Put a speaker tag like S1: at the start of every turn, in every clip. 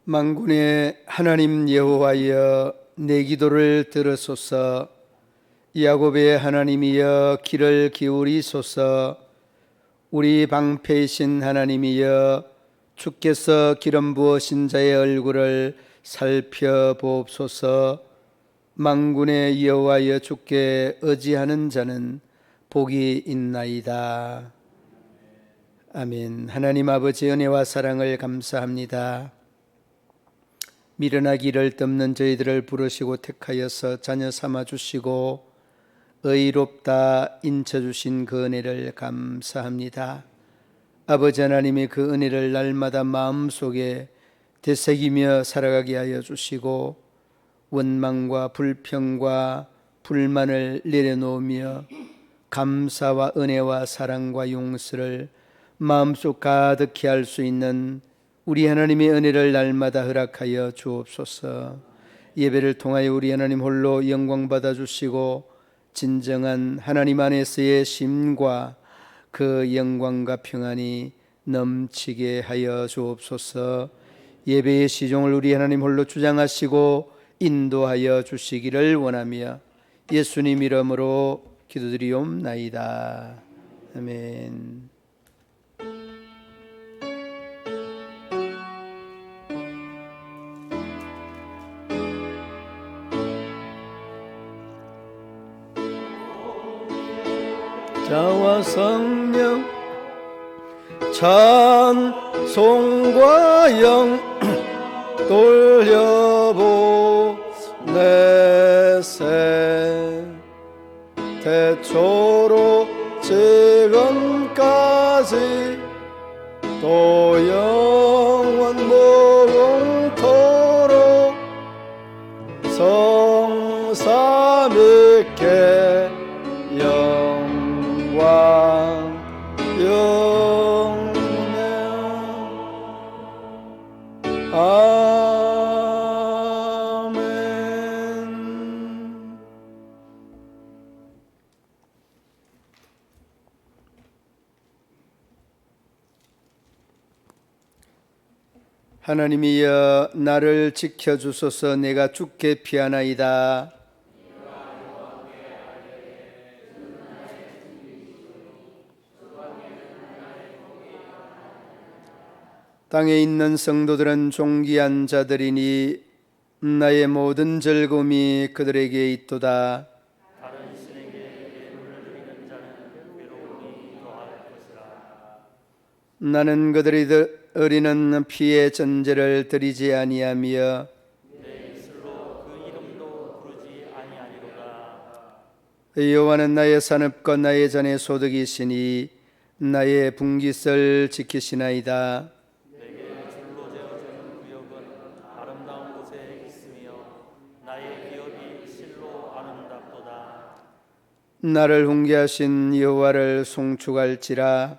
S1: 만군의 하나님 여호와여, 내 기도를 들으소서. 야곱의 하나님이여, 귀를 기울이소서. 우리 방패이신 하나님이여, 주께서 기름 부으신 자의 얼굴을 살펴보옵소서. 만군의 여호와여, 주께 의지하는 자는 복이 있나이다. 아멘. 하나님 아버지, 은혜와 사랑을 감사합니다. 미련하기를 덮는 저희들을 부르시고 택하여서 자녀 삼아주시고 의롭다 인쳐주신 그 은혜를 감사합니다. 아버지 하나님의 그 은혜를 날마다 마음속에 되새기며 살아가게 하여 주시고, 원망과 불평과 불만을 내려놓으며 감사와 은혜와 사랑과 용서를 마음속 가득히 할 수 있는 우리 하나님의 은혜를 날마다 허락하여 주옵소서. 예배를 통하여 우리 하나님 홀로 영광 받아주시고, 진정한 하나님 안에서의 쉼과 그 영광과 평안이 넘치게 하여 주옵소서. 예배의 시종을 우리 하나님 홀로 주장하시고 인도하여 주시기를 원하며 예수님 이름으로 기도드리옵나이다. 아멘. 자와 성령 찬송과 영 돌려보내세. 태초로 지금까지 또 영원 무궁토록 성삼위께 영광 영명. 아멘. 하나님이여, 나를 지켜주소서. 내가 주께 피하나이다. 땅에 있는 성도들은 존귀한 자들이니 나의 모든 즐거움이 그들에게 있도다.
S2: 다른 신에게 예물을 드리는 자는 외로움이 더할 것이라.
S1: 나는 그들이 드리는 피의 전제를 드리지 아니하며
S2: 내 입술로 그 이름도 부르지 아니하리로다.
S1: 여호와는 나의 산업과 나의 잔의 소득이시니 나의 분깃을 지키시나이다.
S2: 아름다운 곳에 있으며 나의 기업이 실로 아름답도다.
S1: 나를 훈계하신 여호와를 송축할지라.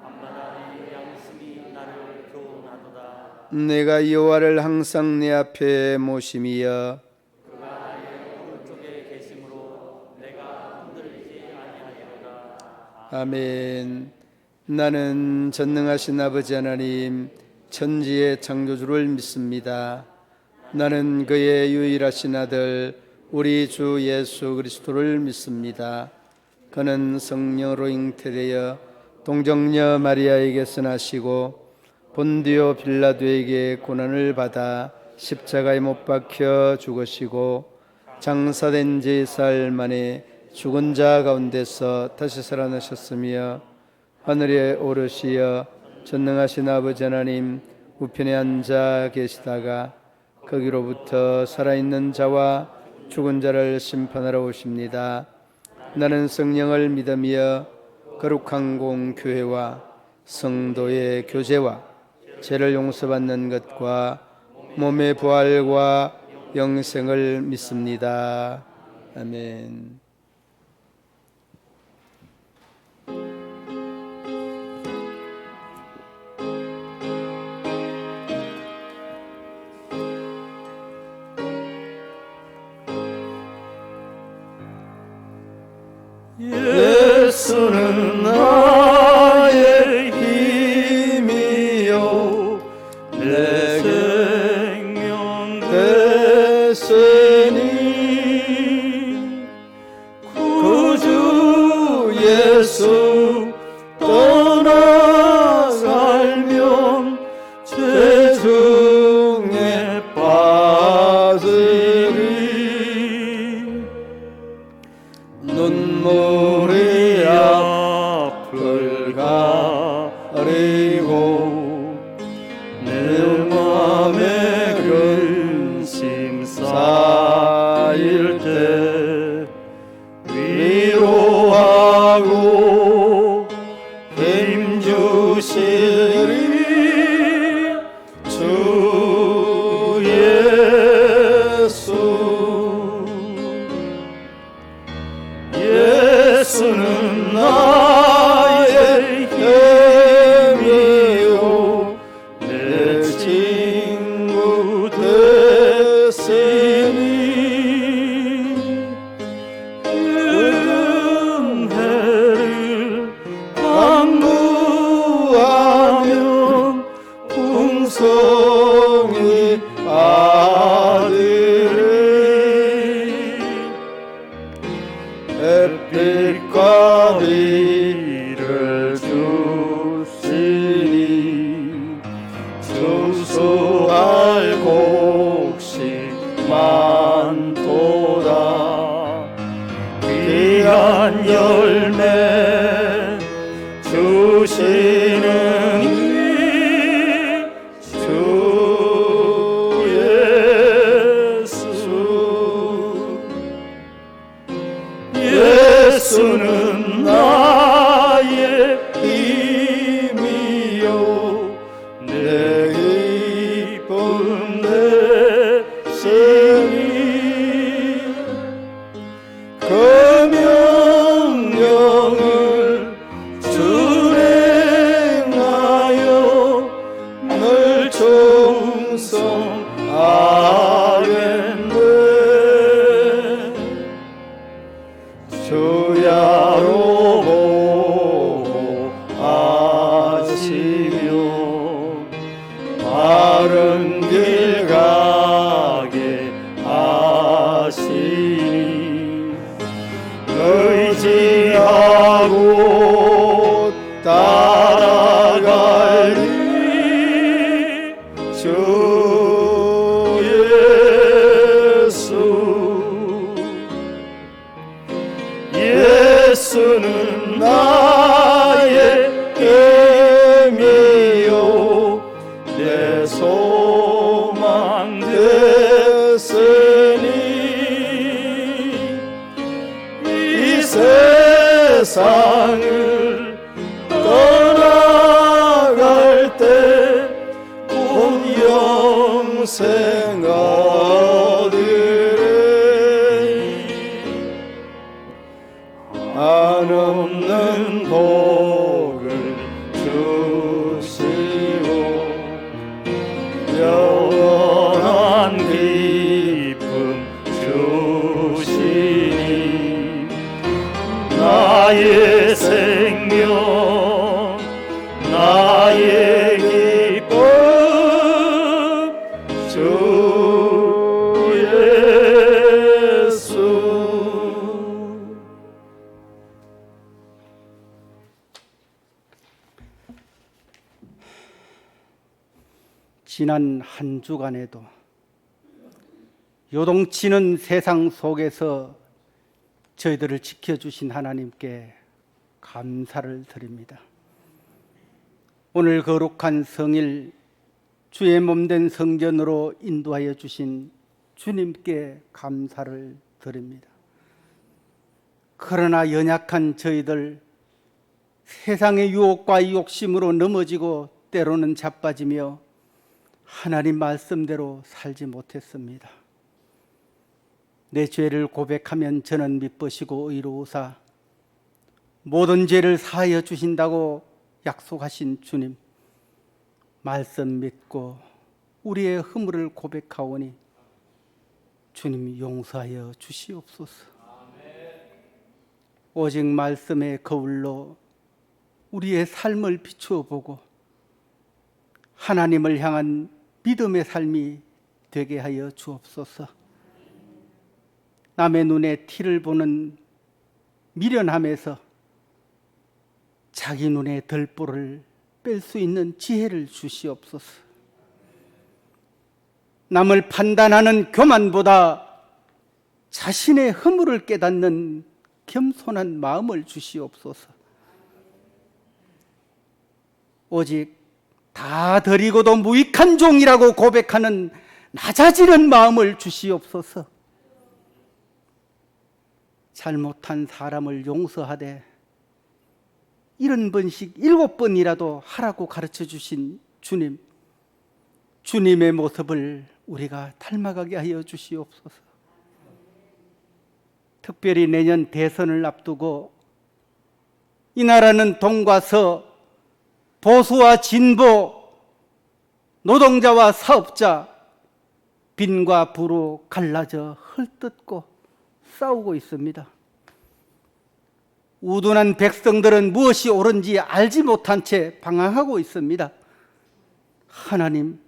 S2: 밤마다의 양심이 나를 교훈하도다.
S1: 내가 여호와를 항상 내 앞에 모심이여
S2: 그가 나의 오른쪽에 계심으로 내가 흔들리지 아니하리로다.
S1: 아멘. 나는 전능하신 아버지 하나님, 천지의 창조주를 믿습니다. 나는 그의 유일하신 아들 우리 주 예수 그리스도를 믿습니다. 그는 성령으로 잉태되어 동정녀 마리아에게서 나시고 본디오 빌라도에게 고난을 받아 십자가에 못 박혀 죽으시고 장사된 지 사흘 만에 죽은 자 가운데서 다시 살아나셨으며 하늘에 오르시어 전능하신 아버지 하나님 우편에 앉아 계시다가 거기로부터 살아있는 자와 죽은 자를 심판하러 오십니다. 나는 성령을 믿으며 거룩한 공교회와 성도의 교제와 죄를 용서받는 것과 몸의 부활과 영생을 믿습니다. 아멘. 예수는 나의 힘이요 내게
S3: 쌓일 때 위로하고 힘주시리 주 예수. 예수는 나의 힘이요 내 친구 되시니 은혜를 강구하면 풍성히 아들이 햇빛과 비를 주시니 수수할 곡식 많도다. 귀한 열매 주시는 주 예수. 예수는 나의 힘이요 내 기쁨 되시니 그 명령을 준행하여 늘 충성하겠네. 주야로 보호하시며 바른 길 가게 하시니 의지하고 따라가리 주 예수. 예수는 나의 힘이요 내 소망 되시니 이 세상을 떠나갈 때 곧 영생 얻으리. 한없는 복을 주시고 영원한 기쁨 주시니 나의 생명 나의 기쁨 주 예수.
S4: 지난 한 주간에도 요동치는 세상 속에서 저희들을 지켜주신 하나님께 감사를 드립니다. 오늘 거룩한 성일 주의 몸된 성전으로 인도하여 주신 주님께 감사를 드립니다. 그러나 연약한 저희들 세상의 유혹과 욕심으로 넘어지고 때로는 자빠지며 하나님 말씀대로 살지 못했습니다. 내 죄를 고백하면 저는 미쁘시고 의로우사 모든 죄를 사하여 주신다고 약속하신 주님, 말씀 믿고 우리의 허물을 고백하오니 주님 용서하여 주시옵소서. 오직 말씀의 거울로 우리의 삶을 비추어 보고 하나님을 향한 믿음의 삶이 되게 하여 주옵소서. 남의 눈에 티를 보는 미련함에서 자기 눈에 들보를 뺄 수 있는 지혜를 주시옵소서. 남을 판단하는 교만보다 자신의 허물을 깨닫는 겸손한 마음을 주시옵소서. 오직 다 드리고도 무익한 종이라고 고백하는 낮아지는 마음을 주시옵소서. 잘못한 사람을 용서하되 70번씩 7번이라도 하라고 가르쳐 주신 주님, 주님의 모습을 우리가 닮아가게 하여 주시옵소서. 특별히 내년 대선을 앞두고 이 나라는 동과 서, 보수와 진보, 노동자와 사업자, 빈과 부로 갈라져 헐뜯고 싸우고 있습니다. 우둔한 백성들은 무엇이 옳은지 알지 못한 채 방황하고 있습니다. 하나님,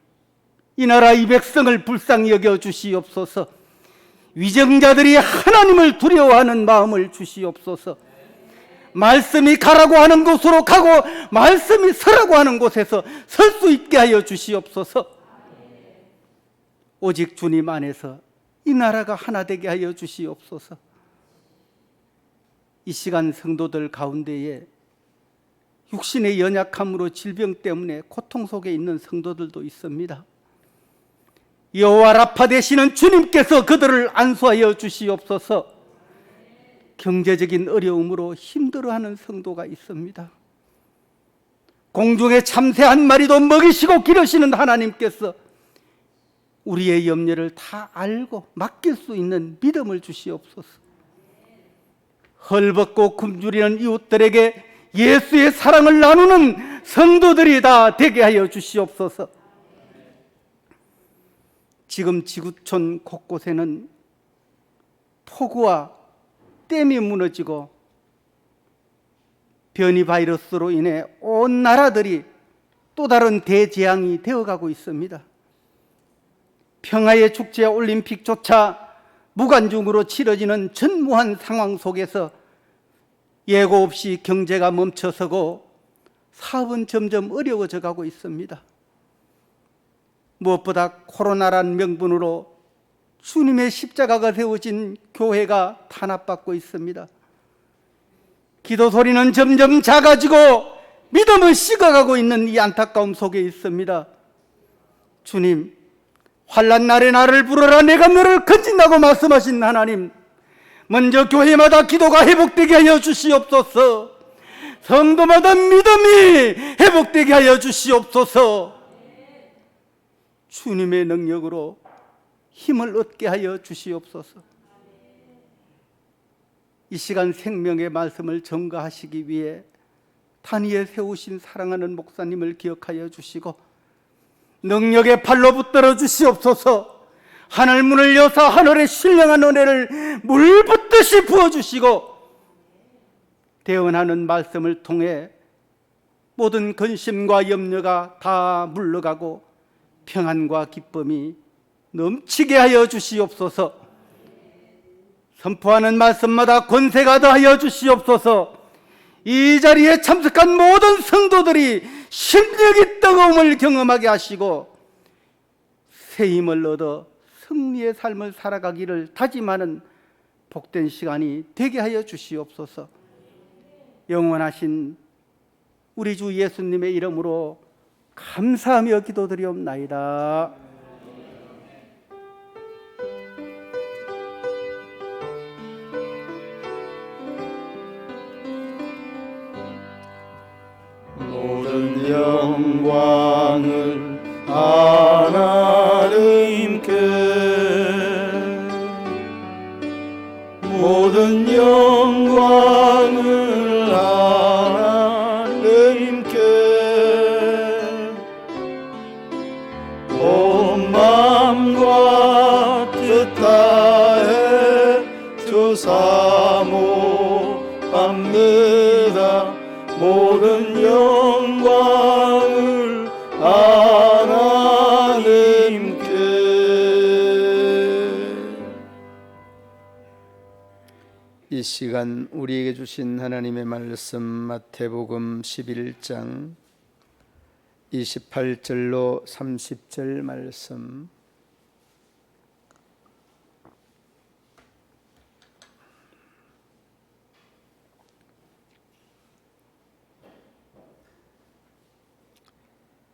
S4: 이 나라 이 백성을 불쌍히 여겨 주시옵소서. 위정자들이 하나님을 두려워하는 마음을 주시옵소서. 말씀이 가라고 하는 곳으로 가고 말씀이 서라고 하는 곳에서 설 수 있게 하여 주시옵소서. 오직 주님 안에서 이 나라가 하나 되게 하여 주시옵소서. 이 시간 성도들 가운데에 육신의 연약함으로 질병 때문에 고통 속에 있는 성도들도 있습니다. 여호와 라파 되시는 주님께서 그들을 안수하여 주시옵소서. 경제적인 어려움으로 힘들어하는 성도가 있습니다. 공중에 참새 한 마리도 먹이시고 기르시는 하나님께서 우리의 염려를 다 알고 맡길 수 있는 믿음을 주시옵소서. 헐벗고 굶주리는 이웃들에게 예수의 사랑을 나누는 성도들이 다 되게 하여 주시옵소서. 지금 지구촌 곳곳에는 폭우와 댐이 무너지고 변이 바이러스로 인해 온 나라들이 또 다른 대재앙이 되어가고 있습니다. 평화의 축제 올림픽조차 무관중으로 치러지는 전무한 상황 속에서 예고 없이 경제가 멈춰서고 사업은 점점 어려워져 가고 있습니다. 무엇보다 코로나란 명분으로 주님의 십자가가 세워진 교회가 탄압받고 있습니다. 기도 소리는 점점 작아지고 믿음은 식어가고 있는 이 안타까움 속에 있습니다. 주님, 환난 날에 나를 부르라 내가 너를 건진다고 말씀하신 하나님, 먼저 교회마다 기도가 회복되게 하여 주시옵소서. 성도마다 믿음이 회복되게 하여 주시옵소서. 주님의 능력으로 힘을 얻게 하여 주시옵소서. 이 시간 생명의 말씀을 전가하시기 위해 단위에 세우신 사랑하는 목사님을 기억하여 주시고 능력의 팔로 붙들어 주시옵소서. 하늘 문을 여사 하늘의 신령한 은혜를 물 붓듯이 부어주시고 대언하는 말씀을 통해 모든 근심과 염려가 다 물러가고 평안과 기쁨이 넘치게 하여 주시옵소서. 선포하는 말씀마다 권세가 더하여 주시옵소서. 이 자리에 참석한 모든 성도들이 심령의 뜨거움을 경험하게 하시고 새 힘을 얻어 승리의 삶을 살아가기를 다짐하는 복된 시간이 되게 하여 주시옵소서. 영원하신 우리 주 예수님의 이름으로 감사하며 기도드리옵나이다.
S3: 모든 영광을 하나님께, 모든 영광을 하나님께, 온 마음과 뜻 다해 주 사모합니다. 모든 영광을 하나님께.
S1: 이 시간 우리에게 주신 하나님의 말씀 마태복음 11장 28절로 30절 말씀.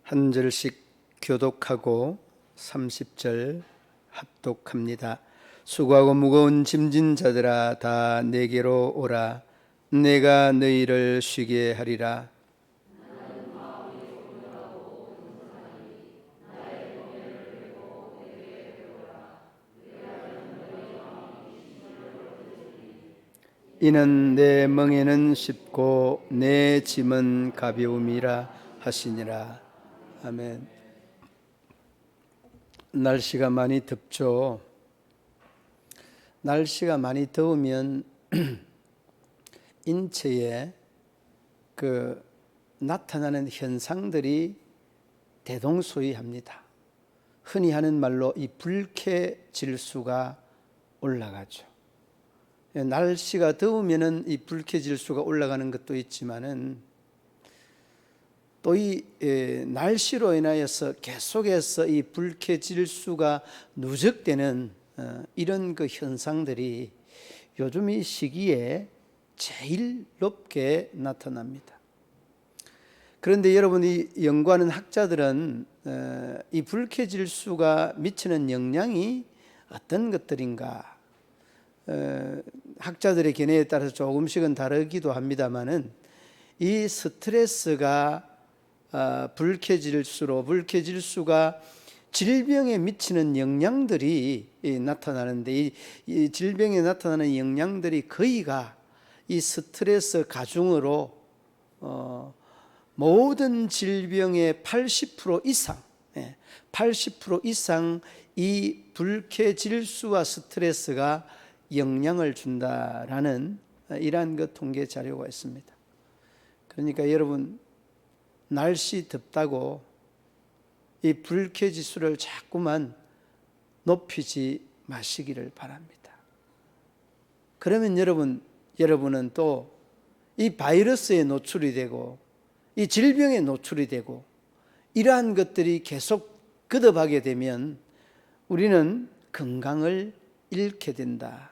S1: 한 절씩 교독하고 30절 합독합니다. 수고하고 무거운 짐진 자들아 다 내게로 오라. 내가 너희를 쉬게 하리라. 이는 내 멍에는 쉽고 내 짐은 가벼움이라 하시니라. 아멘. 날씨가 많이 덥죠. 날씨가 많이 더우면 인체에 그 나타나는 현상들이 대동소이합니다. 흔히 하는 말로 이 불쾌질수가 올라가죠. 날씨가 더우면은 이 불쾌질수가 올라가는 것도 있지만은 또 이 날씨로 인하여서 계속해서 이 불쾌질수가 누적되는 이런 그 현상들이 요즘 이 시기에 제일 높게 나타납니다. 그런데 여러분, 이 연구하는 학자들은 이 불쾌질수가 미치는 영향이 어떤 것들인가, 학자들의 견해에 따라서 조금씩은 다르기도 합니다만은 이 스트레스가 불쾌질수가 질병에 미치는 영향들이 나타나는데 이 질병에 나타나는 영향들이 거의가 이 스트레스 가중으로 모든 질병의 80% 이상, 80% 이상 이 불쾌질수와 스트레스가 영향을 준다라는 이러한 그 통계 자료가 있습니다. 그러니까 여러분, 날씨 덥다고 이 불쾌지수를 자꾸만 높이지 마시기를 바랍니다. 그러면 여러분은 또 이 바이러스에 노출이 되고 이 질병에 노출이 되고 이러한 것들이 계속 거듭하게 되면 우리는 건강을 잃게 된다.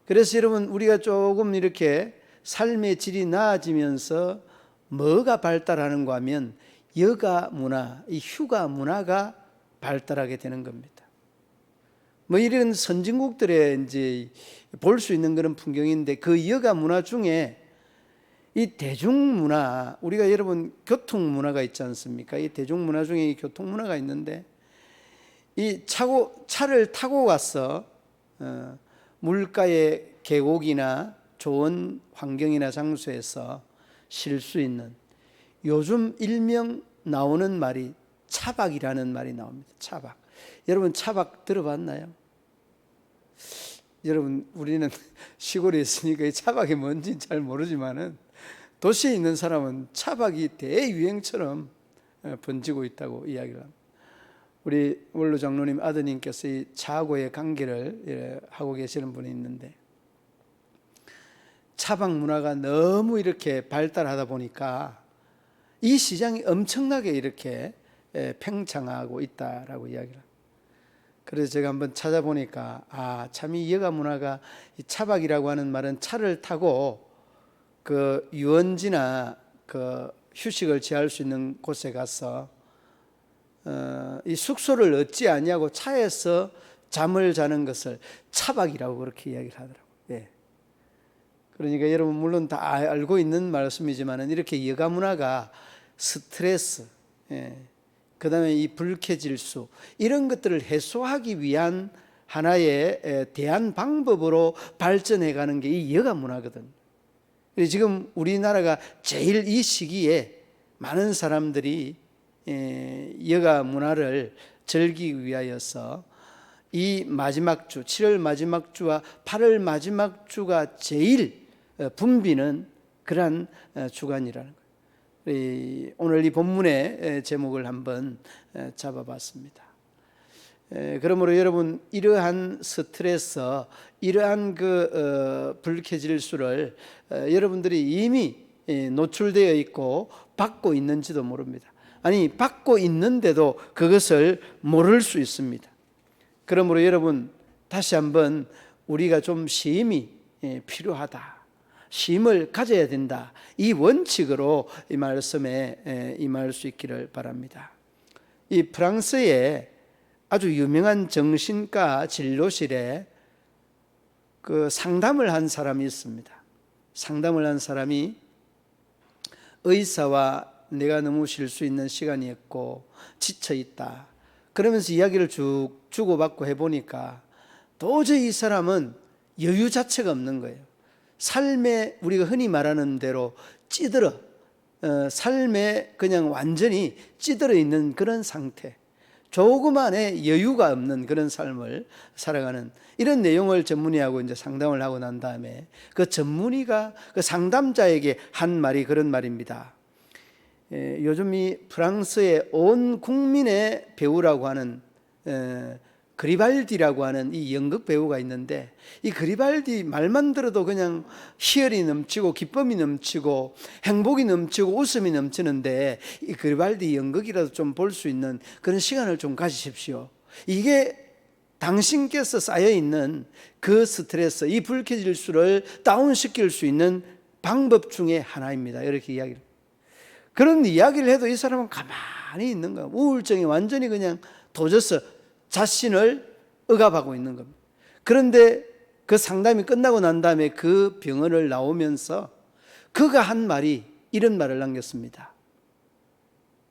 S1: 그래서 여러분, 우리가 조금 이렇게 삶의 질이 나아지면서 뭐가 발달하는가 하면 여가 문화, 이 휴가 문화가 발달하게 되는 겁니다. 뭐 이런 선진국들에 이제 볼 수 있는 그런 풍경인데 그 여가 문화 중에 이 대중문화, 우리가 여러분 교통문화가 있지 않습니까? 이 대중문화 중에 이 교통문화가 있는데 이 차를 타고 가서 물가의 계곡이나 좋은 환경이나 장소에서 쉴 수 있는, 요즘 일명 나오는 말이 차박이라는 말이 나옵니다. 차박. 여러분, 차박 들어봤나요? 여러분, 우리는 시골에 있으니까 이 차박이 뭔지 잘 모르지만은 도시에 있는 사람은 차박이 대유행처럼 번지고 있다고 이야기를 합니다. 우리 원로 장로님 아드님께서 이 차하고의 관계를 하고 계시는 분이 있는데 차박 문화가 너무 이렇게 발달하다 보니까 이 시장이 엄청나게 이렇게 팽창하고 있다라고 이야기를 합니다. 그래서 제가 한번 찾아보니까 참 이 여가 문화가, 이 차박이라고 하는 말은 차를 타고 그 유원지나 그 휴식을 취할 수 있는 곳에 가서 이 숙소를 얻지 아니하고 차에서 잠을 자는 것을 차박이라고 그렇게 이야기를 하더라고요. 예. 그러니까 여러분, 물론 다 알고 있는 말씀이지만 이렇게 여가 문화가 스트레스, 그 다음에 이 불쾌질수, 이런 것들을 해소하기 위한 하나의 대안 방법으로 발전해가는 게 이 여가 문화거든요. 지금 우리나라가 제일 이 시기에 많은 사람들이 여가 문화를 즐기기 위하여서 이 마지막 주, 7월 마지막 주와 8월 마지막 주가 제일 붐비는 그러한 주간이라는 거예요. 오늘 이 본문의 제목을 한번 잡아봤습니다. 그러므로 여러분, 이러한 스트레스, 이러한 그 불쾌질수를 여러분들이 이미 노출되어 있고 받고 있는지도 모릅니다. 아니, 받고 있는데도 그것을 모를 수 있습니다. 그러므로 여러분, 다시 한번 우리가 좀 쉼이 필요하다, 쉼을 가져야 된다, 이 원칙으로 이 말씀에 임할 수 있기를 바랍니다. 이 프랑스의 아주 유명한 정신과 진료실에 그 상담을 한 사람이 있습니다. 상담을 한 사람이 의사와 내가 너무 쉴 수 있는 시간이었고 지쳐 있다. 그러면서 이야기를 쭉 주고받고 해보니까 도저히 이 사람은 여유 자체가 없는 거예요. 삶에 우리가 흔히 말하는 대로 찌들어, 삶에 그냥 완전히 찌들어 있는 그런 상태, 조그만의 여유가 없는 그런 삶을 살아가는 이런 내용을 전문의하고 이제 상담을 하고 난 다음에 그 전문의가 그 상담자에게 한 말이 그런 말입니다. 요즘 이 프랑스의 온 국민의 배우라고 하는 그리발디라고 하는 이 연극 배우가 있는데, 이 그리발디 말만 들어도 그냥 희열이 넘치고 기쁨이 넘치고 행복이 넘치고 웃음이 넘치는데, 이 그리발디 연극이라도 좀 볼 수 있는 그런 시간을 좀 가지십시오. 이게 당신께서 쌓여있는 그 스트레스, 이 불쾌질수를 다운시킬 수 있는 방법 중에 하나입니다. 이렇게 이야기를. 그런 이야기를 해도 이 사람은 가만히 있는 거야. 우울증이 완전히 그냥 도져서 자신을 억압하고 있는 겁니다. 그런데 그 상담이 끝나고 난 다음에 그 병원을 나오면서 그가 한 말이 이런 말을 남겼습니다.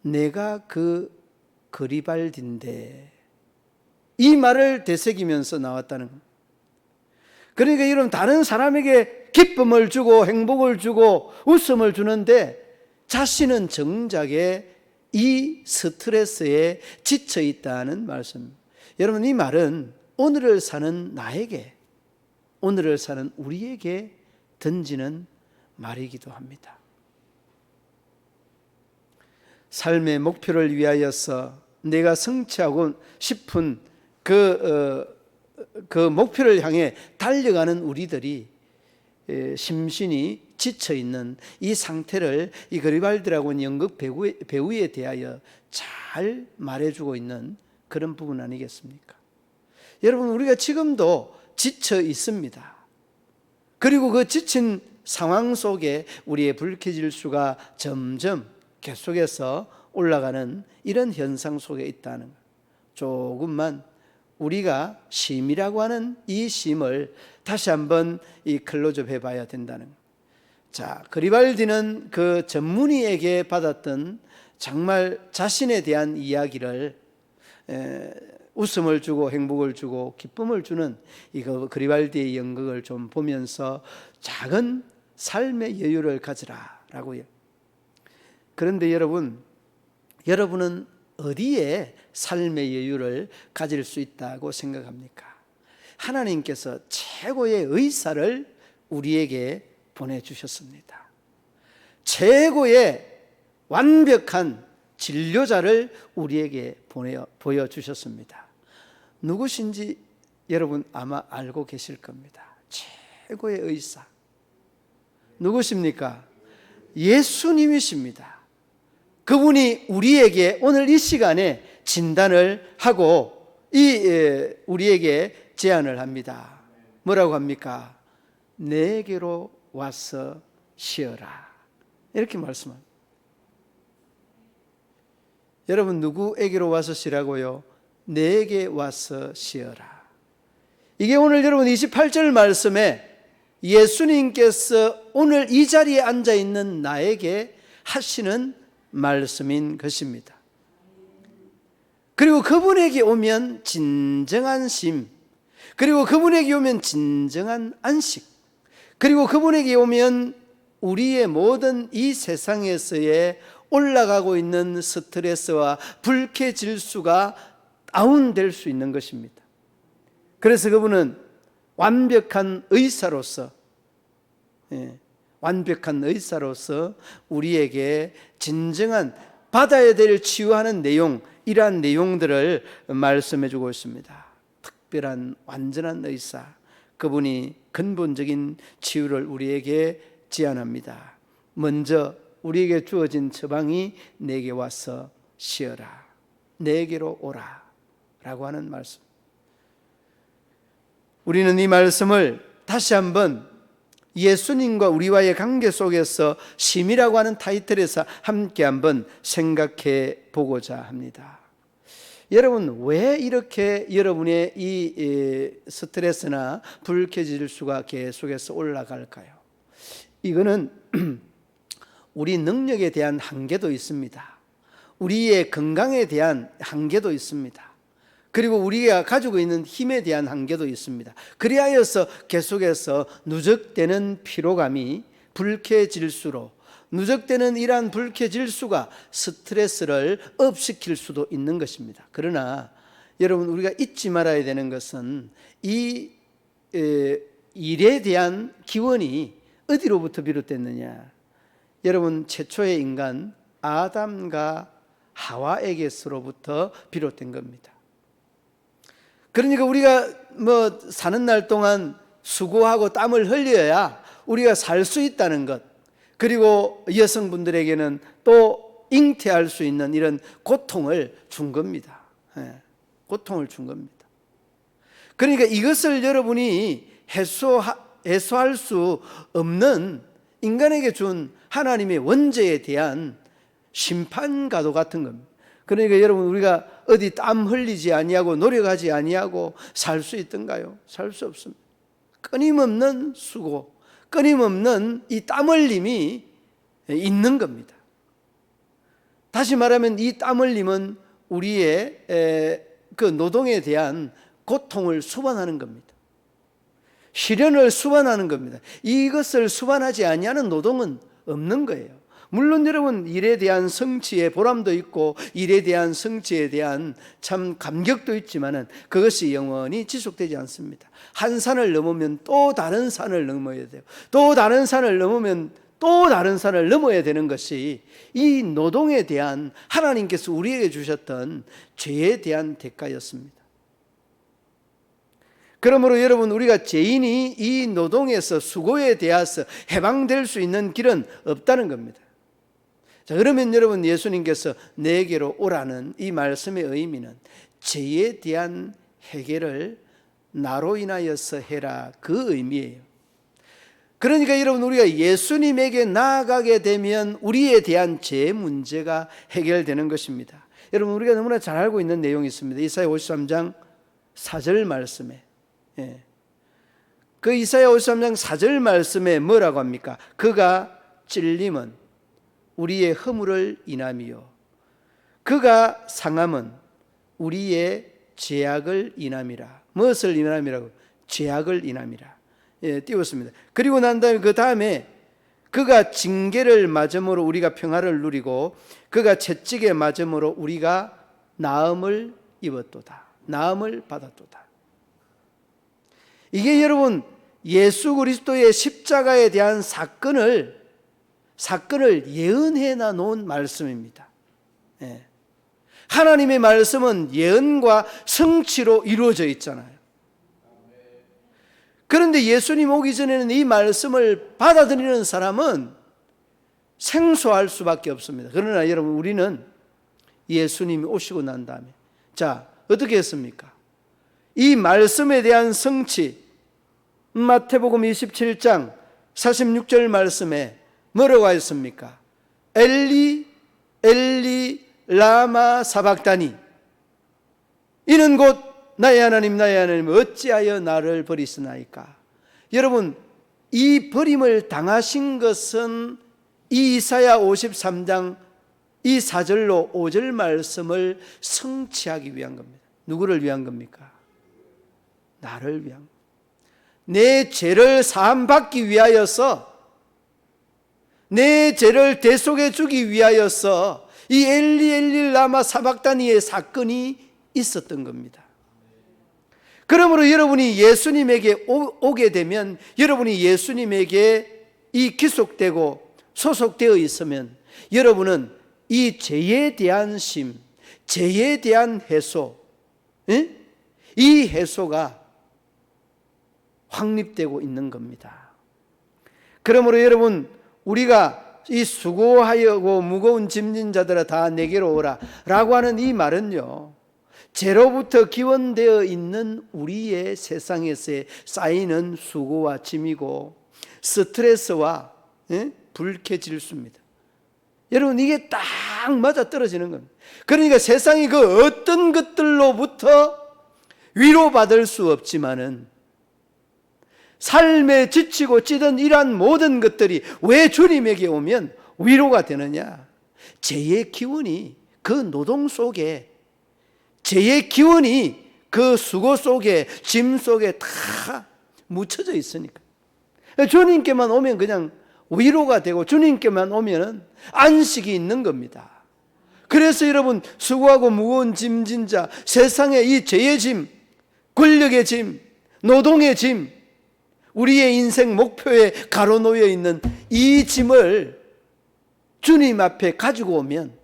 S1: 내가 그 그리발디인데, 이 말을 되새기면서 나왔다는 겁니다. 그러니까 여러분, 다른 사람에게 기쁨을 주고 행복을 주고 웃음을 주는데 자신은 정작에 이 스트레스에 지쳐 있다는 말씀. 여러분, 이 말은 오늘을 사는 나에게, 오늘을 사는 우리에게 던지는 말이기도 합니다. 삶의 목표를 위하여서 내가 성취하고 싶은 그 목표를 향해 달려가는 우리들이 심신이 지쳐있는 이 상태를 이 그리발디라고 하는 연극 배우에 대하여 잘 말해주고 있는 그런 부분 아니겠습니까? 여러분, 우리가 지금도 지쳐 있습니다. 그리고 그 지친 상황 속에 우리의 불쾌질수가 점점 계속해서 올라가는 이런 현상 속에 있다는 것. 조금만 우리가 심이라고 하는 이 심을 다시 한번 이 클로즈업 해봐야 된다는 것. 자, 그리발디는 그 전문의에게 받았던 정말 자신에 대한 이야기를 웃음을 주고 행복을 주고 기쁨을 주는 이거 그리발디의 연극을 좀 보면서 작은 삶의 여유를 가지라라고요. 그런데 여러분은 어디에 삶의 여유를 가질 수 있다고 생각합니까? 하나님께서 최고의 의사를 우리에게 보내주셨습니다. 최고의 완벽한 진료자를 우리에게 보여주셨습니다. 누구신지 여러분 아마 알고 계실 겁니다. 최고의 의사. 누구십니까? 예수님이십니다. 그분이 우리에게 오늘 이 시간에 진단을 하고 우리에게 제안을 합니다. 뭐라고 합니까? 내게로 와서 쉬어라. 이렇게 말씀합니다. 여러분, 누구에게로 와서 쉬라고요? 내게 와서 쉬어라. 이게 오늘 여러분 28절 말씀에 예수님께서 오늘 이 자리에 앉아 있는 나에게 하시는 말씀인 것입니다. 그리고 그분에게 오면 진정한 쉼, 그리고 그분에게 오면 진정한 안식, 그리고 그분에게 오면 우리의 모든 이 세상에서의 올라가고 있는 스트레스와 불쾌질수가 다운될 수 있는 것입니다. 그래서 그분은 완벽한 의사로서 우리에게 진정한 받아야 될 치유하는 내용, 이러한 내용들을 말씀해 주고 있습니다. 특별한 완전한 의사, 그분이 근본적인 치유를 우리에게 제안합니다. 먼저 우리에게 주어진 처방이 내게 와서 쉬어라, 내게로 오라 라고 하는 말씀. 우리는 이 말씀을 다시 한번 예수님과 우리와의 관계 속에서 쉼이라고 하는 타이틀에서 함께 한번 생각해 보고자 합니다. 여러분 왜 이렇게 여러분의 이 스트레스나 불쾌질수가 계속해서 올라갈까요? 이거는 우리 능력에 대한 한계도 있습니다. 우리의 건강에 대한 한계도 있습니다. 그리고 우리가 가지고 있는 힘에 대한 한계도 있습니다. 그리하여서 계속해서 누적되는 피로감이 불쾌질수로, 누적되는 이러한 불쾌질수가 스트레스를 업시킬 수도 있는 것입니다. 그러나 여러분 우리가 잊지 말아야 되는 것은 이 일에 대한 기원이 어디로부터 비롯됐느냐? 여러분 최초의 인간 아담과 하와에게서로부터 비롯된 겁니다. 그러니까 우리가 사는 날 동안 수고하고 땀을 흘려야 우리가 살 수 있다는 것, 그리고 여성분들에게는 또 잉태할 수 있는 이런 고통을 준 겁니다. 고통을 준 겁니다. 그러니까 이것을 여러분이 해소할 수 없는 인간에게 준 하나님의 원죄에 대한 심판과도 같은 겁니다. 그러니까 여러분 우리가 어디 땀 흘리지 아니하고 노력하지 아니하고 살 수 있던가요? 살 수 없습니다. 끊임없는 수고, 끊임없는 이 땀 흘림이 있는 겁니다. 다시 말하면 이 땀 흘림은 우리의 그 노동에 대한 고통을 수반하는 겁니다. 시련을 수반하는 겁니다. 이것을 수반하지 아니하는 노동은 없는 거예요. 물론 여러분 일에 대한 성취의 보람도 있고 일에 대한 성취에 대한 참 감격도 있지만은 그것이 영원히 지속되지 않습니다. 한 산을 넘으면 또 다른 산을 넘어야 돼요. 또 다른 산을 넘으면 또 다른 산을 넘어야 되는 것이 이 노동에 대한 하나님께서 우리에게 주셨던 죄에 대한 대가였습니다. 그러므로 여러분 우리가 죄인이 이 노동에서 수고에 대해서 해방될 수 있는 길은 없다는 겁니다. 자, 그러면 여러분 예수님께서 내게로 오라는 이 말씀의 의미는 죄에 대한 해결을 나로 인하여서 해라, 그 의미예요. 그러니까 여러분 우리가 예수님에게 나아가게 되면 우리에 대한 죄 문제가 해결되는 것입니다. 여러분 우리가 너무나 잘 알고 있는 내용이 있습니다. 이사야 53장 4절 말씀에, 그 이사야 53장 4절 말씀에 뭐라고 합니까? 그가 찔림은 우리의 허물을 인함이요 그가 상함은 우리의 죄악을 인함이라. 무엇을 인함이라고? 죄악을 인함이라. 띄웠습니다. 그리고 난 다음에 그 다음에 그가 징계를 맞음으로 우리가 평화를 누리고 그가 채찍에 맞음으로 우리가 나음을 입었도다. 나음을 받았도다. 이게 여러분 예수 그리스도의 십자가에 대한 사건을 예언해 놓은 말씀입니다. 하나님의 말씀은 예언과 성취로 이루어져 있잖아요. 그런데 예수님 오기 전에는 이 말씀을 받아들이는 사람은 생소할 수밖에 없습니다. 그러나 여러분 우리는 예수님이 오시고 난 다음에 자 어떻게 했습니까? 이 말씀에 대한 성취, 마태복음 27장 46절 말씀에 뭐라고 하셨습니까? 엘리 엘리 라마 사박다니, 이는 곧 나의 하나님 어찌하여 나를 버리시나이까. 여러분 이 버림을 당하신 것은 이 이사야 53장 이 4절로 5절 말씀을 성취하기 위한 겁니다. 누구를 위한 겁니까? 나를 위한, 내 죄를 사함받기 위하여서, 내 죄를 대속해 주기 위하여서 이 엘리 엘리 라마 사박다니의 사건이 있었던 겁니다. 그러므로 여러분이 예수님에게 오게 되면, 여러분이 예수님에게 이 기속되고 소속되어 있으면 여러분은 이 죄에 대한 심, 죄에 대한 해소, 이 해소가 확립되고 있는 겁니다. 그러므로 여러분 우리가 이 수고하여고 무거운 짐진 자들아 다 내게로 오라 라고 하는 이 말은요, 죄로부터 기원되어 있는 우리의 세상에서 쌓이는 수고와 짐이고 스트레스와 불쾌질수입니다. 여러분 이게 딱 딱 맞아 떨어지는 겁니다. 그러니까 세상이 그 어떤 것들로부터 위로받을 수 없지만은 삶에 지치고 찌든 이러한 모든 것들이 왜 주님에게 오면 위로가 되느냐? 죄의 기운이 그 노동 속에, 죄의 기운이 그 수고 속에, 짐 속에 다 묻혀져 있으니까. 주님께만 오면 그냥 위로가 되고 주님께만 오면 안식이 있는 겁니다. 그래서 여러분, 수고하고 무거운 짐진 자, 세상의 이 죄의 짐, 권력의 짐, 노동의 짐, 우리의 인생 목표에 가로놓여 있는 이 짐을 주님 앞에 가지고 오면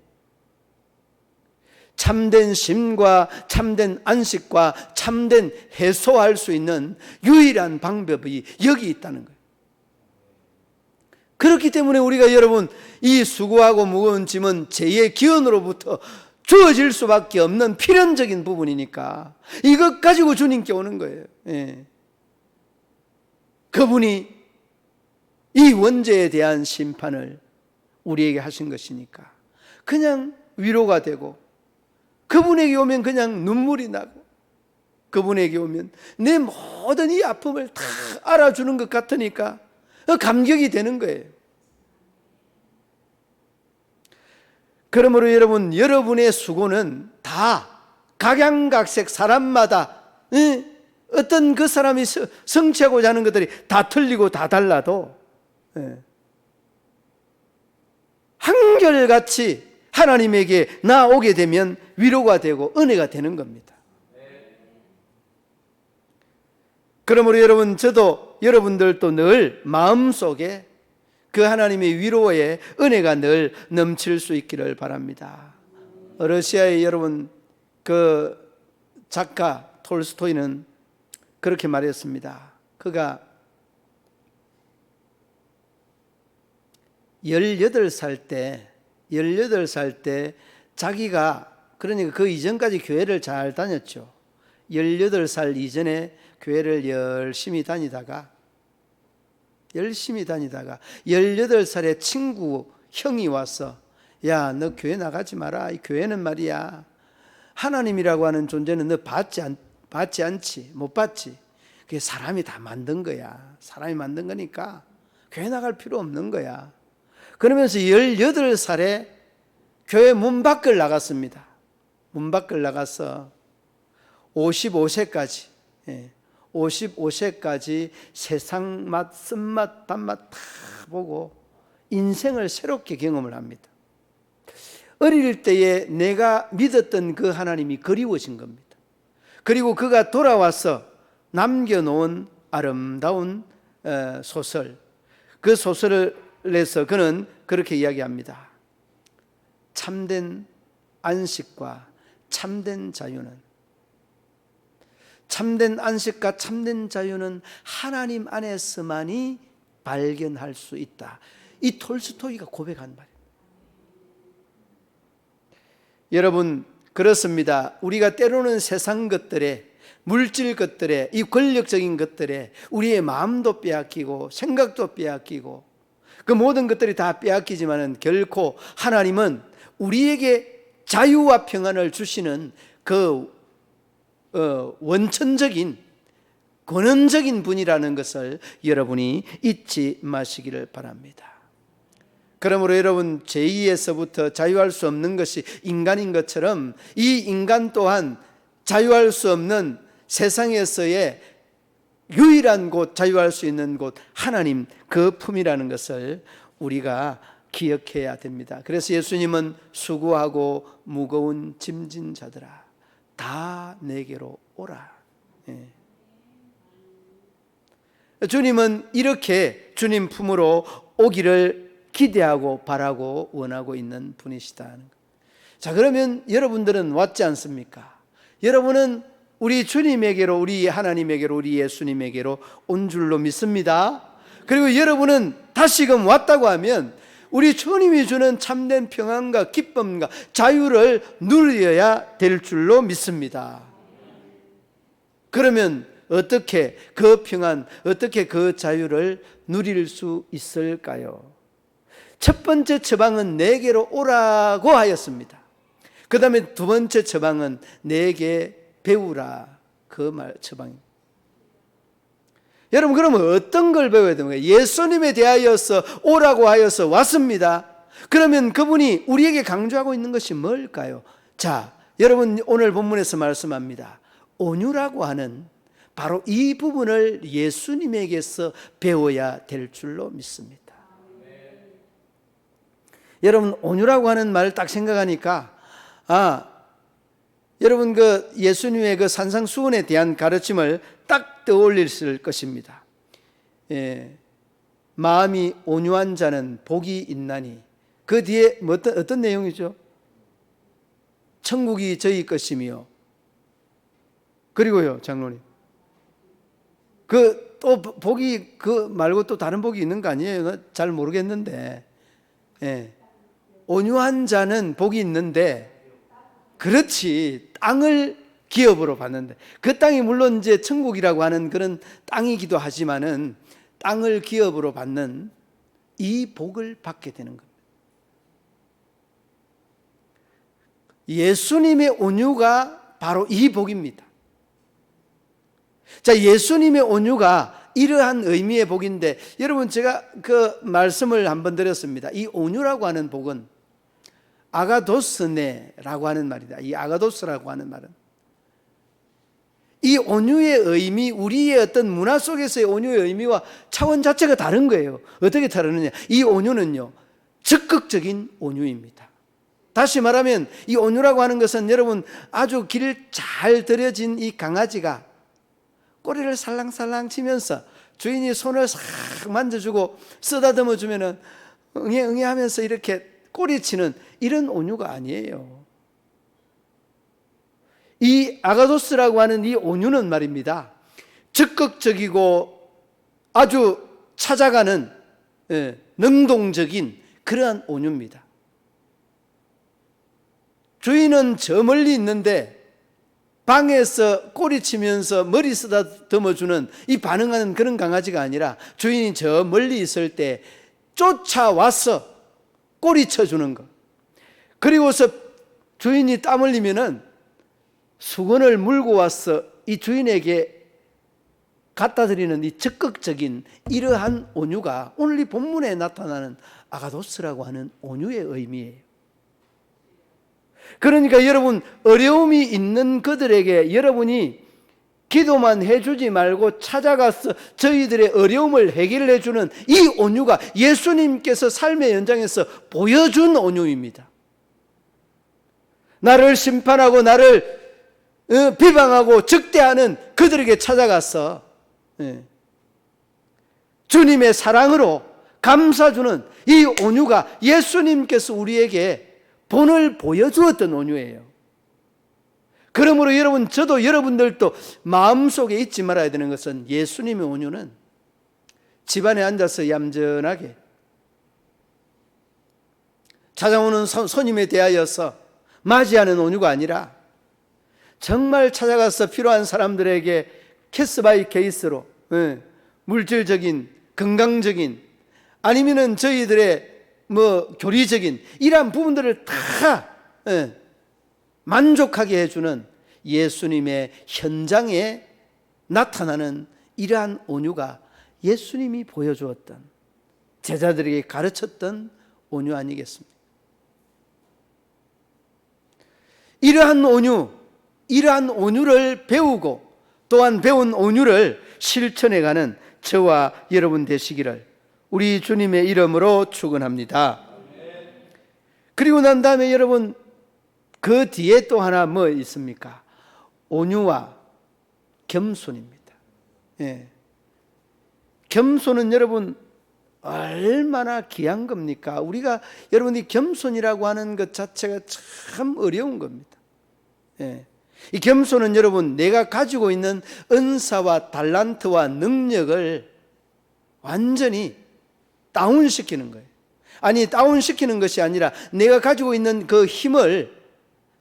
S1: 참된 쉼과 참된 안식과 참된 해소할 수 있는 유일한 방법이 여기 있다는 거예요. 그렇기 때문에 우리가 여러분, 이 수고하고 무거운 짐은 죄의 기운으로부터 주어질 수밖에 없는 필연적인 부분이니까 이것 가지고 주님께 오는 거예요. 예. 그분이 이 원죄에 대한 심판을 우리에게 하신 것이니까 그냥 위로가 되고, 그분에게 오면 그냥 눈물이 나고, 그분에게 오면 내 모든 이 아픔을 다 알아주는 것 같으니까 감격이 되는 거예요. 그러므로 여러분, 여러분의 수고는 다 각양각색 사람마다 어떤 그 사람이 성취하고자 하는 것들이 다 틀리고 다 달라도 한결같이 하나님에게 나오게 되면 위로가 되고 은혜가 되는 겁니다. 그러므로 여러분, 저도 여러분들도 늘 마음속에 그 하나님의 위로의 은혜가 늘 넘칠 수 있기를 바랍니다. 러시아의 여러분 그 작가 톨스토이는 그렇게 말했습니다. 그가 18살 때 자기가, 그러니까 그 이전까지 교회를 잘 다녔죠. 18살 이전에 교회를 열심히 다니다가 18살에 친구 형이 와서, 야, 너 교회 나가지 마라. 이 교회는 말이야, 하나님이라고 하는 존재는 너 받지 않지, 못 받지. 그게 사람이 다 만든 거야. 사람이 만든 거니까 교회 나갈 필요 없는 거야. 그러면서 18살에 교회 문 밖을 나갔습니다. 문 밖을 나가서 55세까지 세상 맛, 쓴맛, 단맛 다 보고 인생을 새롭게 경험을 합니다. 어릴 때에 내가 믿었던 그 하나님이 그리워진 겁니다. 그리고 그가 돌아와서 남겨놓은 아름다운 소설, 그 소설에서 그는 그렇게 이야기합니다. 참된 안식과 참된 자유는, 참된 안식과 참된 자유는 하나님 안에서만이 발견할 수 있다. 이 톨스토이가 고백한 말이에요. 여러분, 그렇습니다. 우리가 때로는 세상 것들에, 물질 것들에, 이 권력적인 것들에 우리의 마음도 빼앗기고 생각도 빼앗기고 그 모든 것들이 다 빼앗기지만은 결코 하나님은 우리에게 자유와 평안을 주시는 그 원천적인 근원적인 분이라는 것을 여러분이 잊지 마시기를 바랍니다. 그러므로 여러분, 제2에서부터 자유할 수 없는 것이 인간인 것처럼 이 인간 또한 자유할 수 없는 세상에서의 유일한 곳, 자유할 수 있는 곳, 하나님 그 품이라는 것을 우리가 기억해야 됩니다. 그래서 예수님은 수고하고 무거운 짐진 자들아 다 내게로 오라. 주님은 이렇게 주님 품으로 오기를 기대하고 바라고 원하고 있는 분이시다. 자, 그러면 여러분들은 왔지 않습니까? 여러분은 우리 주님에게로, 우리 하나님에게로, 우리 예수님에게로 온 줄로 믿습니다. 그리고 여러분은 다시금 왔다고 하면 우리 주님이 주는 참된 평안과 기쁨과 자유를 누려야 될 줄로 믿습니다. 그러면 어떻게 그 평안, 어떻게 그 자유를 누릴 수 있을까요? 첫 번째 처방은 내게로 오라고 하였습니다. 그 다음에 두 번째 처방은 내게 배우라, 그 말 처방입니다. 여러분, 그러면 어떤 걸 배워야 됩니까? 예수님에 대하여서 오라고 하여서 왔습니다. 그러면 그분이 우리에게 강조하고 있는 것이 뭘까요? 자, 여러분, 오늘 본문에서 말씀합니다. 온유라고 하는 바로 이 부분을 예수님에게서 배워야 될 줄로 믿습니다. 여러분, 온유라고 하는 말을 딱 생각하니까 여러분, 그 예수님의 그 산상수훈에 대한 가르침을 딱 떠올릴 것입니다. 마음이 온유한 자는 복이 있나니, 그 뒤에 어떤 내용이죠? 천국이 저희 것이며, 그리고요, 장로님, 그 또 복이 그 말고 또 다른 복이 있는 거 아니에요? 잘 모르겠는데, 온유한 자는 복이 있는데, 그렇지, 땅을 기업으로 받는데, 그 땅이 물론 이제 천국이라고 하는 그런 땅이기도 하지만은 땅을 기업으로 받는 이 복을 받게 되는 겁니다. 예수님의 온유가 바로 이 복입니다. 자, 예수님의 온유가 이러한 의미의 복인데, 여러분, 제가 그 말씀을 한번 드렸습니다. 이 온유라고 하는 복은 아가도스네라고 하는 말이다. 이 아가도스라고 하는 말은, 이 온유의 의미, 우리의 어떤 문화 속에서의 온유의 의미와 차원 자체가 다른 거예요. 어떻게 다르느냐? 이 온유는요, 적극적인 온유입니다. 다시 말하면 이 온유라고 하는 것은, 여러분, 아주 길 잘 들여진 이 강아지가 꼬리를 살랑살랑 치면서 주인이 손을 싹 만져주고 쓰다듬어 주면은 응애 하면서 이렇게 꼬리치는 이런 온유가 아니에요. 이 아가도스라고 하는 이 온유는 말입니다, 적극적이고 아주 찾아가는 능동적인 그러한 온유입니다. 주인은 저 멀리 있는데 방에서 꼬리치면서 머리 쓰다듬어주는 이 반응하는 그런 강아지가 아니라, 주인이 저 멀리 있을 때 쫓아와서 꼬리쳐주는 것, 그리고서 주인이 땀 흘리면은 수건을 물고 와서 이 주인에게 갖다 드리는 이 적극적인 이러한 온유가 오늘 이 본문에 나타나는 아가도스라고 하는 온유의 의미예요. 그러니까 여러분, 어려움이 있는 그들에게 여러분이 기도만 해주지 말고 찾아가서 저희들의 어려움을 해결해 주는 이 온유가 예수님께서 삶의 연장에서 보여준 온유입니다. 나를 심판하고 나를 비방하고 적대하는 그들에게 찾아가서 주님의 사랑으로 감싸주는 이 온유가 예수님께서 우리에게 본을 보여주었던 온유예요. 그러므로 여러분, 저도 여러분들도 마음속에 잊지 말아야 되는 것은, 예수님의 온유는 집안에 앉아서 얌전하게 찾아오는 손님에 대하여서 맞이하는 온유가 아니라, 정말 찾아가서 필요한 사람들에게 케이스 바이 케이스로 물질적인, 건강적인, 아니면은 저희들의 교리적인 이러한 부분들을 다 만족하게 해주는 예수님의 현장에 나타나는 이러한 온유가 예수님이 보여주었던, 제자들에게 가르쳤던 온유 아니겠습니까? 이러한 온유를 배우고 또한 배운 온유를 실천해가는 저와 여러분 되시기를 우리 주님의 이름으로 축원합니다. 그리고 난 다음에 여러분, 그 뒤에 또 하나 뭐 있습니까? 온유와 겸손입니다. 겸손은 여러분 얼마나 귀한 겁니까? 우리가 여러분이 겸손이라고 하는 것 자체가 참 어려운 겁니다. 이 겸손은 여러분, 내가 가지고 있는 은사와 달란트와 능력을 완전히 다운시키는 거예요. 아니, 다운시키는 것이 아니라 내가 가지고 있는 그 힘을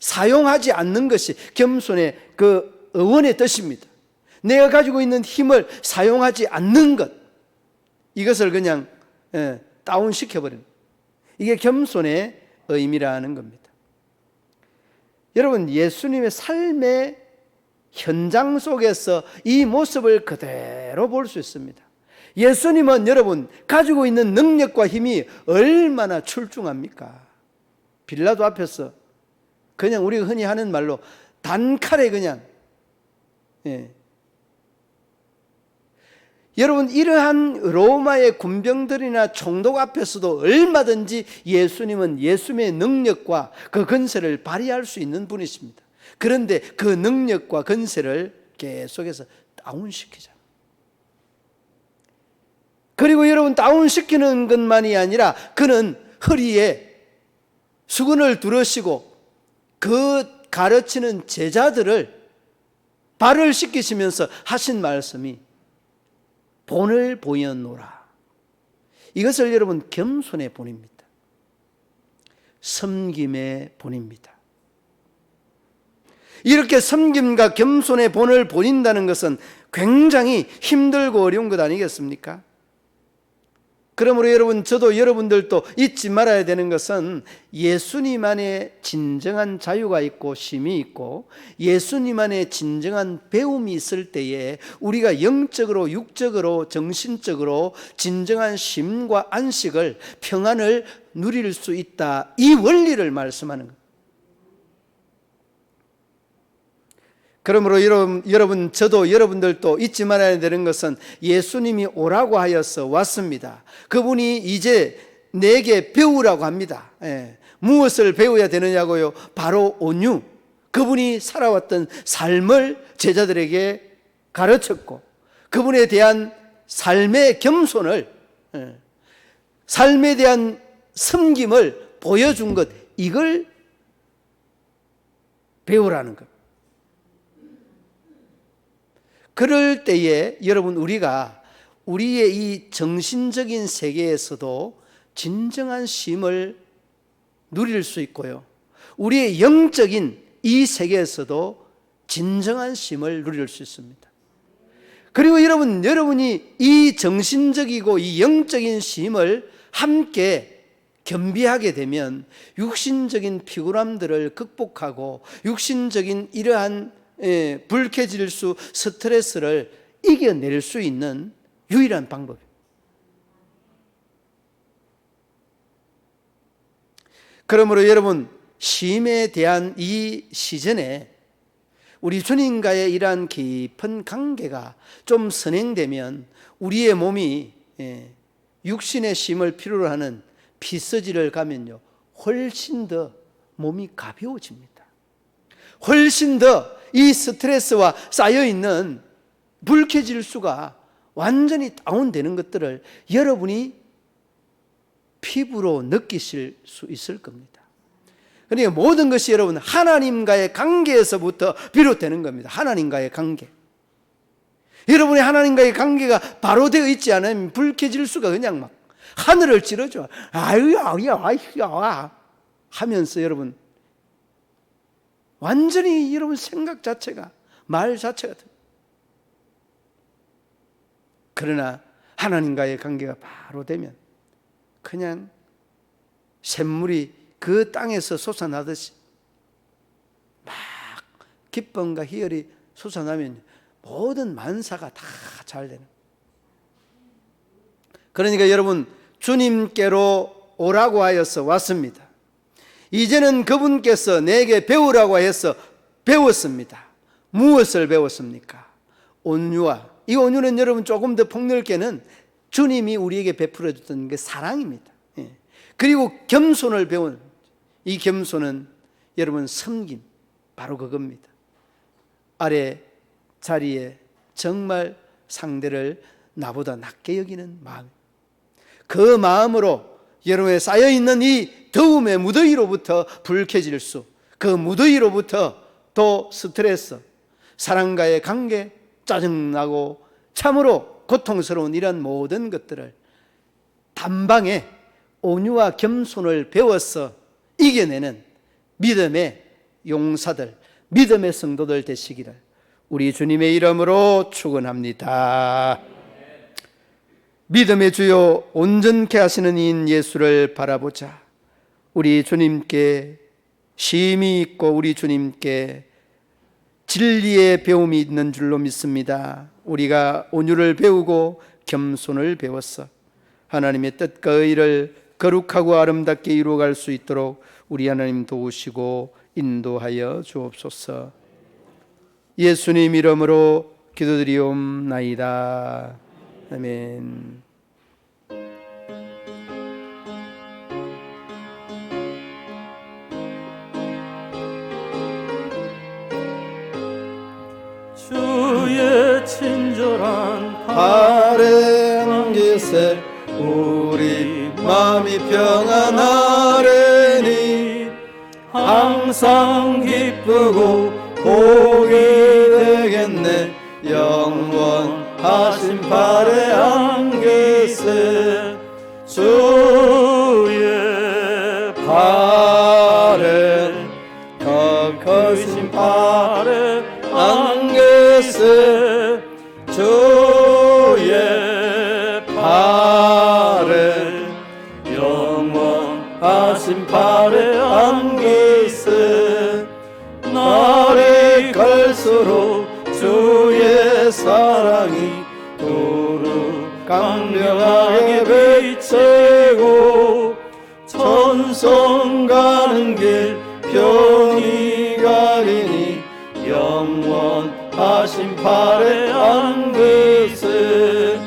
S1: 사용하지 않는 것이 겸손의 그 어원의 뜻입니다. 내가 가지고 있는 힘을 사용하지 않는 것, 이것을 그냥 다운시켜버리는, 이게 겸손의 의미라는 겁니다. 여러분, 예수님의 삶의 현장 속에서 이 모습을 그대로 볼 수 있습니다. 예수님은 여러분 가지고 있는 능력과 힘이 얼마나 출중합니까? 빌라도 앞에서 그냥 우리가 흔히 하는 말로 단칼에 그냥 여러분, 이러한 로마의 군병들이나 총독 앞에서도 얼마든지 예수님은 예수님의 능력과 그 권세를 발휘할 수 있는 분이십니다. 그런데 그 능력과 권세를 계속해서 다운시키잖아요. 그리고 여러분, 다운시키는 것만이 아니라 그는 허리에 수건을 두르시고 그 가르치는 제자들을 발을 씻기시면서 하신 말씀이 본을 보여노라. 이것을 여러분 겸손의 본입니다. 섬김의 본입니다. 이렇게 섬김과 겸손의 본을 보인다는 것은 굉장히 힘들고 어려운 것 아니겠습니까? 그러므로 여러분, 저도 여러분들도 잊지 말아야 되는 것은 예수님 안에 진정한 자유가 있고 쉼이 있고 예수님 안에 진정한 배움이 있을 때에 우리가 영적으로, 육적으로, 정신적으로 진정한 쉼과 안식을, 평안을 누릴 수 있다. 이 원리를 말씀하는 겁니다. 그러므로 여러분, 저도 여러분들도 잊지 말아야 되는 것은 예수님이 오라고 하여서 왔습니다. 그분이 이제 내게 배우라고 합니다. 무엇을 배워야 되느냐고요? 바로 온유. 그분이 살아왔던 삶을 제자들에게 가르쳤고 그분에 대한 삶의 겸손을, 삶에 대한 섬김을 보여준 것, 이걸 배우라는 것. 그럴 때에 여러분, 우리가 우리의 이 정신적인 세계에서도 진정한 쉼을 누릴 수 있고요, 우리의 영적인 이 세계에서도 진정한 쉼을 누릴 수 있습니다. 그리고 여러분이 이 정신적이고 이 영적인 쉼을 함께 겸비하게 되면 육신적인 피곤함들을 극복하고 육신적인 이러한 불쾌질수, 스트레스를 이겨낼 수 있는 유일한 방법이에요. 그러므로 여러분, 쉼에 대한 이 시즌에 우리 주님과의 이러한 깊은 관계가 좀 선행되면 우리의 몸이 육신의 쉼을 필요로 하는 피서지를 가면요, 훨씬 더 몸이 가벼워집니다. 훨씬 더 이 스트레스와 쌓여있는 불쾌질수가 완전히 다운되는 것들을 여러분이 피부로 느끼실 수 있을 겁니다. 그러니까 모든 것이 여러분 하나님과의 관계에서부터 비롯되는 겁니다. 하나님과의 관계. 여러분의 하나님과의 관계가 바로 되어 있지 않으면 불쾌질수가 그냥 막 하늘을 찌르죠. 아유야 하면서 여러분 완전히 여러분 생각 자체가, 말 자체가 됩니다. 그러나 하나님과의 관계가 바로 되면 그냥 샘물이 그 땅에서 솟아나듯이 막 기쁨과 희열이 솟아나면 모든 만사가 다 잘 되는. 그러니까 여러분, 주님께로 오라고 하여서 왔습니다. 이제는 그분께서 내게 배우라고 해서 배웠습니다. 무엇을 배웠습니까? 온유와, 이 온유는 여러분 조금 더 폭넓게는 주님이 우리에게 베풀어 줬던 게 사랑입니다. 그리고 겸손을 배운, 이 겸손은 여러분 섬김, 바로 그겁니다. 아래 자리에 정말 상대를 나보다 낮게 여기는 마음, 그 마음으로 여러분의 쌓여있는 이 더움의 무더위로부터 불쾌질수, 그 무더위로부터 또 스트레스, 사람과의 관계, 짜증나고 참으로 고통스러운 이런 모든 것들을 단방에 온유와 겸손을 배워서 이겨내는 믿음의 용사들, 믿음의 성도들 되시기를 우리 주님의 이름으로 축원합니다. 믿음의 주요 온전케 하시는 이인 예수를 바라보자. 우리 주님께 심히 있고 우리 주님께 진리의 배움이 있는 줄로 믿습니다. 우리가 온유를 배우고 겸손을 배웠어 하나님의 뜻과 의를 거룩하고 아름답게 이루어갈 수 있도록 우리 하나님 도우시고 인도하여 주옵소서. 예수님 이름으로 기도드리옵나이다. 아멘.
S3: 주의 친절한 발에 안기세 우리 마음이 평안하리니 항상 기쁘고 복이 되겠네 영원하신 발에 안기세 주의 발에 거크신 발에 안기세 주의 발에 영원하신 발에 안기세 날이 갈수록 주의 사랑이 두루 강명하게 비치고 천성 가는 길 편히 가리니 영원하신 발에 안기세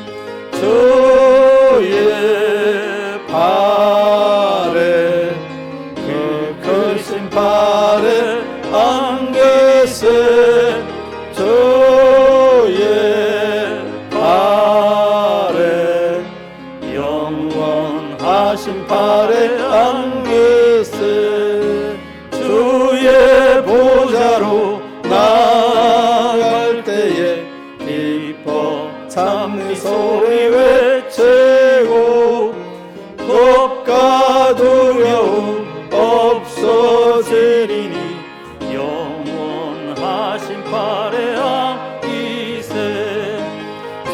S3: 주의 발에 그 크신 발에 안기세 주의 발에 영원하신 발에 안기세 주의 보좌로 나아갈 때에 기뻐 참는 소리 외치고 겁과 두려움 없어지리니 영원하신 발에 안기세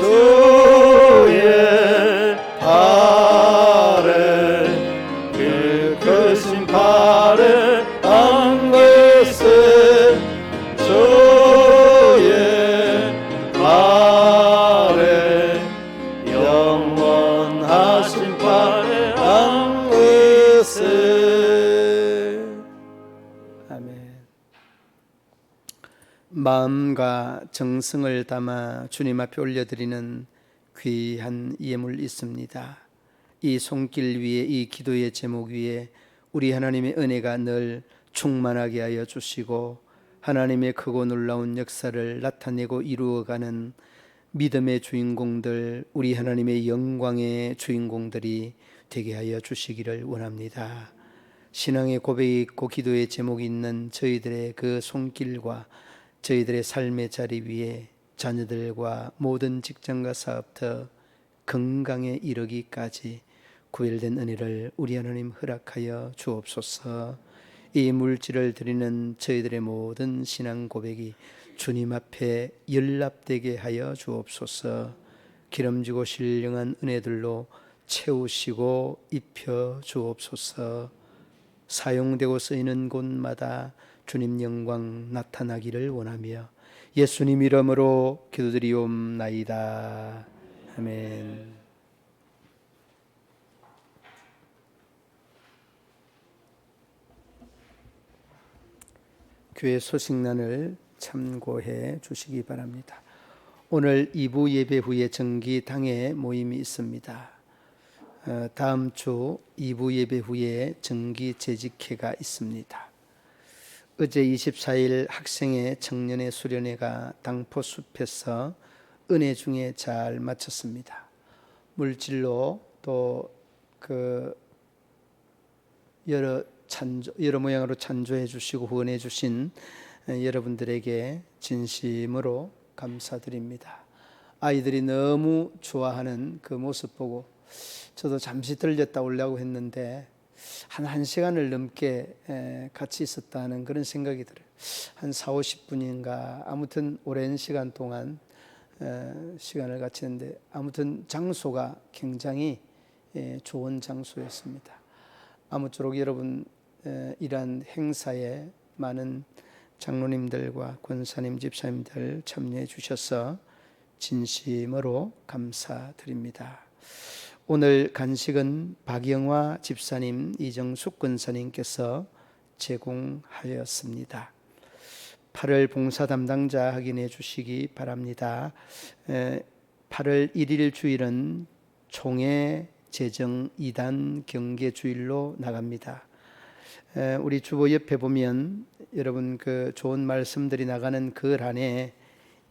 S3: 주의 발에 그 크신 발에 안기세 주의 발에 영원하신 발에 안기세.
S1: 아멘. 마음과 정성을 담아 주님 앞에 올려드리는 귀한 예물 있습니다. 이 손길 위에 이 기도의 제목 위에 우리 하나님의 은혜가 늘 충만하게 하여 주시고 하나님의 크고 놀라운 역사를 나타내고 이루어가는 믿음의 주인공들, 우리 하나님의 영광의 주인공들이 되게 하여 주시기를 원합니다. 신앙의 고백이 있고 기도의 제목이 있는 저희들의 그 손길과 저희들의 삶의 자리 위에 자녀들과 모든 직장과 사업터 건강에 이르기까지 구별된 은혜를 우리 하나님 허락하여 주옵소서. 이 물질을 드리는 저희들의 모든 신앙 고백이 주님 앞에 연락되게 하여 주옵소서. 기름지고 신령한 은혜들로 채우시고 입혀 주옵소서. 사용되고 쓰이는 곳마다 주님 영광 나타나기를 원하며 예수님 이름으로 기도드리옵나이다. 아멘. 교회 소식란을 참고해 주시기 바랍니다. 오늘 2부 예배 후에 정기 당회 모임이 있습니다. 다음 주 2부 예배 후에 정기 재직회가 있습니다. 어제 24일 학생회 청년회 수련회가 당포숲에서 은혜 중에 잘 마쳤습니다. 물질로 또 여러 모양으로 찬조해 주시고 후원해 주신 여러분들에게 진심으로 감사드립니다. 아이들이 너무 좋아하는 그 모습 보고 저도 잠시 들렸다 오려고 했는데 한 1시간을 넘게 같이 있었다는 그런 생각이 들어요. 한 40-50분인가 아무튼 오랜 시간 동안 시간을 같이 했는데 아무튼 장소가 굉장히 좋은 장소였습니다. 아무쪼록 여러분 이러한 행사에 많은 장로님들과 권사님, 집사님들 참여해 주셔서 진심으로 감사드립니다. 오늘 간식은 박영화 집사님, 이정숙 권사님께서 제공하였습니다. 8월 봉사 담당자 확인해 주시기 바랍니다. 8월 1일 주일은 총회 재정 2단 경계 주일로 나갑니다. 우리 주보 옆에 보면 여러분 그 좋은 말씀들이 나가는 글 안에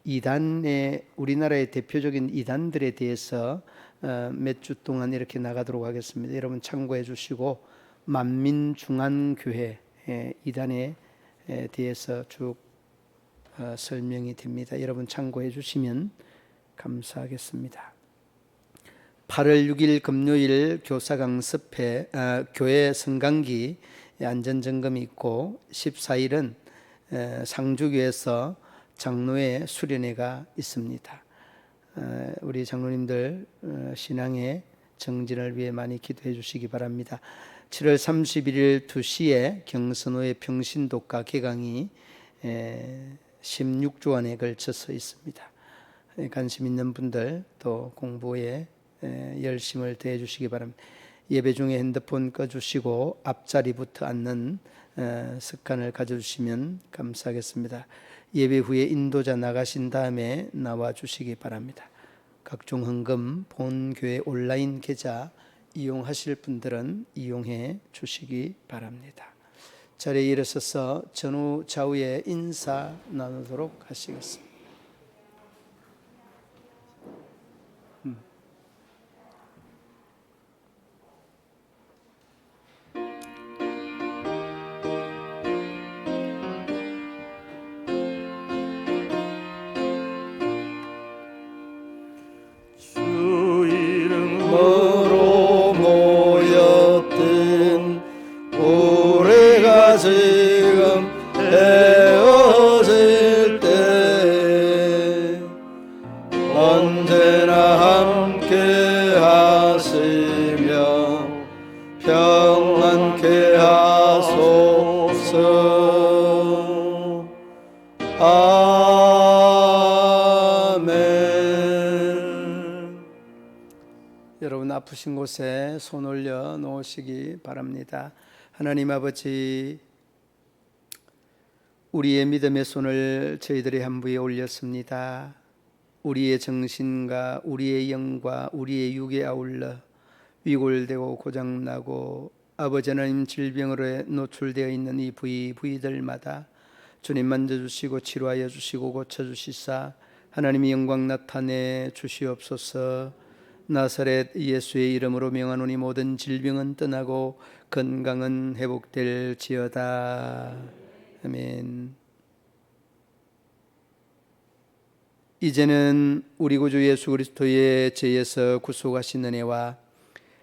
S1: 2단의 우리나라의 대표적인 2단들에 대해서 몇 주 동안 이렇게 나가도록 하겠습니다. 여러분 참고해 주시고 만민중앙교회 2단에 대해서 쭉 설명이 됩니다. 여러분 참고해 주시면 감사하겠습니다. 8월 6일 금요일 교사 강습회 교회 성강기 안전점검이 있고 14일은 상주교에서 장로회 수련회가 있습니다. 우리 장로님들 신앙의 정진을 위해 많이 기도해 주시기 바랍니다. 7월 31일 2시에 경선호의 평신독가 개강이 16주간에 걸쳐서 있습니다. 관심 있는 분들 또 공부에 열심을 더해 주시기 바랍니다. 예배 중에 핸드폰 꺼주시고 앞자리부터 앉는 습관을 가져주시면 감사하겠습니다. 예배 후에 인도자 나가신 다음에 나와 주시기 바랍니다. 각종 헌금 본교회 온라인 계좌 이용하실 분들은 이용해 주시기 바랍니다. 자리에 일어서서 전후 좌우에 인사 나누도록 하시겠습니다.
S3: 주 이름으로 모였던 우리가 지금 헤어질 때 언제나 함께 하시며 평안케 하소서. 아멘.
S1: 여러분 아프신 곳에 손 올려 놓으시기 바랍니다. 하나님 아버지, 우리의 믿음의 손을 저희들의 한부에 올렸습니다. 우리의 정신과 우리의 영과 우리의 육에 아울러 위골되고 고장나고 아버지 하나님 질병으로 노출되어 있는 이 부위들마다 주님 만져주시고 치료하여 주시고 고쳐주시사 하나님의 영광 나타내 주시옵소서. 나사렛 예수의 이름으로 명하노니 모든 질병은 떠나고 건강은 회복될지어다. 아멘. 이제는 우리 구주 예수 그리스도의 죄에서 구속하신 은혜와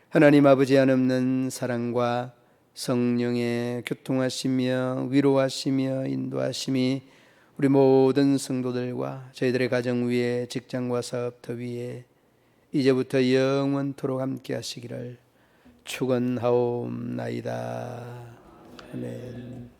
S1: 하나님 아버지 한없는 사랑과 성령의 교통하시며 위로하시며 인도하심이 우리 모든 성도들과 저희들의 가정 위에 직장과 사업터 위에 이제부터 영원토록 함께 하시기를 축원하옵나이다. 아멘.